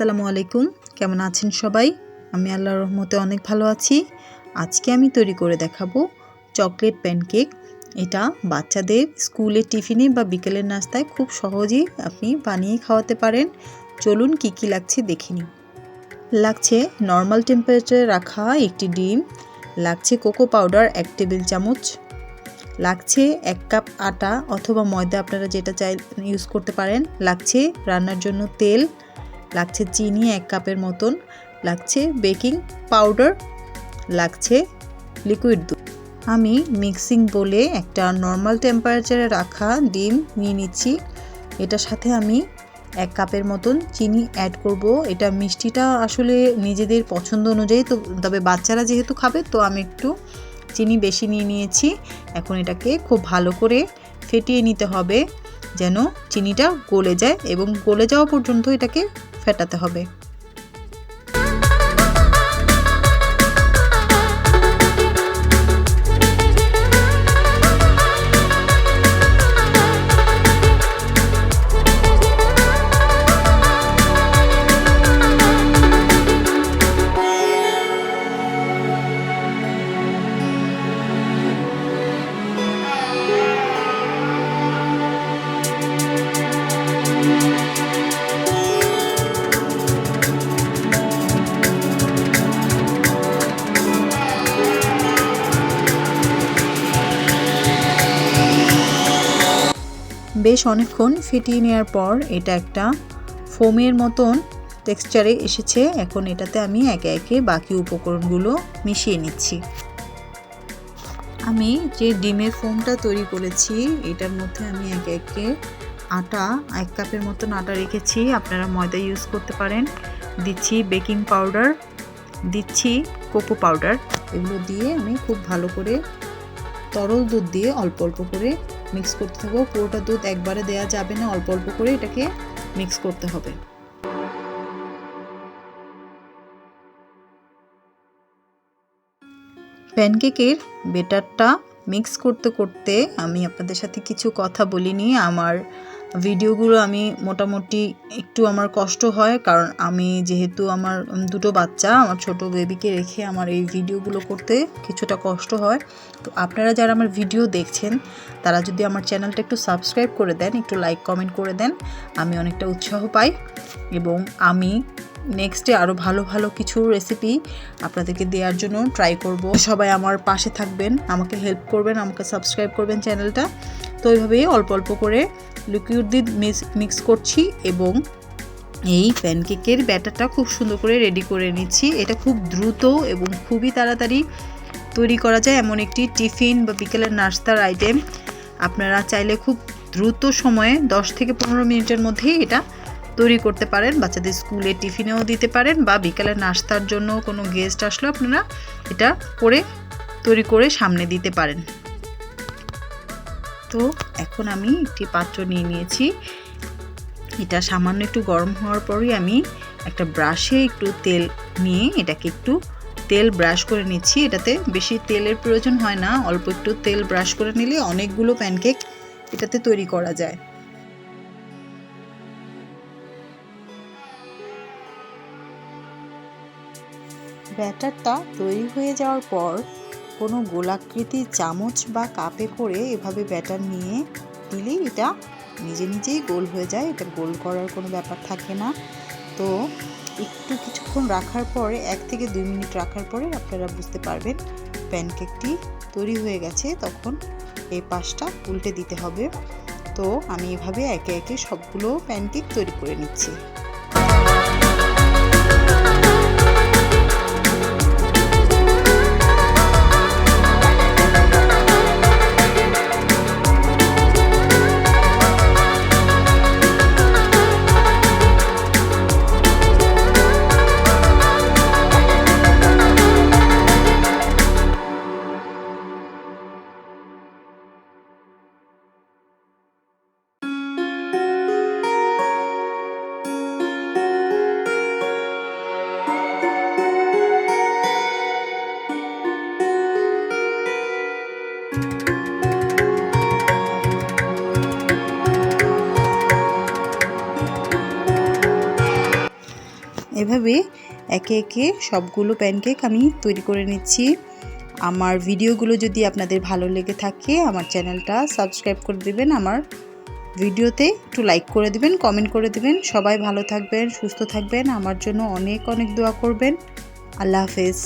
আসসালামু আলাইকুম, কেমন আছেন সবাই? আমি আল্লাহর রহমতে অনেক ভালো আছি। আজকে আমি তৈরি করে দেখাবো চকলেট প্যানকেক। এটা বাচ্চাদের স্কুলের টিফিনে বা বিকেলের নাস্তায় খুব সহজেই আপনি বানিয়ে খাওয়াতে পারেন। চলুন কি কি লাগছে দেখে নিই। লাগছে নর্মাল টেম্পারেচারে রাখা একটি ডিম, লাগছে কোকো পাউডার 1 টেবিল চামচ, লাগছে 1 কাপ আটা অথবা ময়দা, আপনারা যেটা চাই ইউজ করতে পারেন, লাগছে রান্নার জন্য তেল, লাগছে চিনি 1 কাপের মতন, লাগছে বেকিং পাউডার, লাগছে লিকুইড দুধ। আমি মিক্সিং বলে একটা নর্মাল টেম্পারেচারে রাখা ডিম নিয়ে নিচ্ছি। এটার সাথে আমি 1 কাপের মতন চিনি অ্যাড করব। এটা মিষ্টিটা আসলে নিজেদের পছন্দ অনুযায়ী, তো তবে বাচ্চারা যেহেতু খাবে তো আমি একটু চিনি বেশি নিয়ে নিয়েছি। এখন এটাকে খুব ভালো করে ফেটিয়ে নিতে হবে যেন চিনিটা গলে যায়, এবং গলে যাওয়া পর্যন্ত এটাকে ফেটাতে হবে। বেশ অনেকক্ষণ ফেটিয়ে নেওয়ার পর এটা একটা ফোমের মতন টেক্সচারে এসেছে। এখন এটাতে আমি একে একে বাকি উপকরণগুলো মিশিয়ে নিচ্ছি। আমি যে ডিমের ফোমটা তৈরি করেছি এটার মধ্যে আমি একে একে আটা 1 কাপের মতন আটা রেখেছি, আপনারা ময়দা ইউজ করতে পারেন। দিচ্ছি বেকিং পাউডার, দিচ্ছি কোকো পাউডার। এগুলো দিয়ে আমি খুব ভালো করে তরল দুধ দিয়ে অল্প অল্প করে মিক্স করতে থাকবো। পুরোটা দুধ একবারে দেওয়া যাবে না, অল্প অল্প করে এটাকে মিক্স করতে হবে। প্যানকেকের ব্যাটারটা মিক্স করতে করতে আমি আপনাদের সাথে কিছু কথা বলিনি। আমার ভিডিওগুলো আমি মোটামুটি একটু আমার কষ্ট হয়, কারণ আমি যেহেতু আমার দুটো বাচ্চা, আমার ছোট বেবিকে রেখে আমার এই ভিডিওগুলো করতে কিছুটা কষ্ট হয়। তো আপনারা যারা আমার ভিডিও দেখছেন তারা যদি আমার চ্যানেলটা একটু সাবস্ক্রাইব করে দেন, একটু লাইক কমেন্ট করে দেন, আমি অনেকটা উৎসাহ পাই এবং আমি নেক্সটে আরও ভালো ভালো কিছু রেসিপি আপনাদেরকে দেওয়ার জন্য ট্রাই করব। সবাই আমার পাশে থাকবেন, আমাকে হেল্প করবেন, আমাকে সাবস্ক্রাইব করবেন চ্যানেলটা। তো এইভাবেই অল্প অল্প করে লিকুইড দিয়ে মিক্স করছি এবং এই প্যানকেকের ব্যাটারটা খুব সুন্দর করে রেডি করে নিচ্ছি। এটা খুব দ্রুত এবং খুবই তাড়াতাড়ি তৈরি করা যায় এমন একটি টিফিন বা বিকেলের নাস্তার আইটেম। আপনারা চাইলে খুব দ্রুত সময়ে 10 থেকে 15 মিনিটের মধ্যেই এটা তৈরি করতে পারেন। বাচ্চাদের স্কুলে টিফিনেও দিতে পারেন বা বিকেলের নাস্তার জন্য কোনো গেস্ট আসলে আপনারা এটা তৈরি করে সামনে দিতে পারেন। তো এখন আমি একটি পাত্র নিয়ে নিয়েছি। এটা সামান্য একটু গরম হওয়ার পরই আমি একটা ব্রাশে একটু তেল নিয়ে এটাকে একটু তেল ব্রাশ করে নিচ্ছি। এটাতে বেশি তেলের প্রয়োজন হয় না, অল্প একটু তেল ব্রাশ করে নিলে অনেকগুলো প্যানকেক এটাতে তৈরি করা যায়। ব্যাটারটা তৈরি হয়ে যাওয়ার পর কোনো গোলাকৃতির চামচ বা কাপে করে এভাবে ব্যাটার নিয়ে দিলেই এটা নিজে নিজেই গোল হয়ে যায়। এটা গোল করার কোনো ব্যাপার থাকে না। তো একটু কিছুক্ষণ রাখার পরে 1 থেকে 2 মিনিট রাখার পরে আপনারা বুঝতে পারবেন প্যানকেকটি তৈরি হয়ে গেছে। তখন এই পাশটা উল্টে দিতে হবে। তো আমি এভাবে একে একে সবগুলো প্যানকেক তৈরি করে নিচ্ছি। এভাবে একে একে সবগুলো প্যানকেক আমি তৈরি করে নিচ্ছি। আমার ভিডিওগুলো যদি আপনাদের ভালো লেগে থাকে আমার চ্যানেলটা সাবস্ক্রাইব করে দিবেন, আমার ভিডিওতে একটু লাইক করে দিবেন, কমেন্ট করে দিবেন। সবাই ভালো থাকবেন, সুস্থ থাকবেন, আমার জন্য অনেক অনেক দোয়া করবেন। আল্লাহ হাফেজ।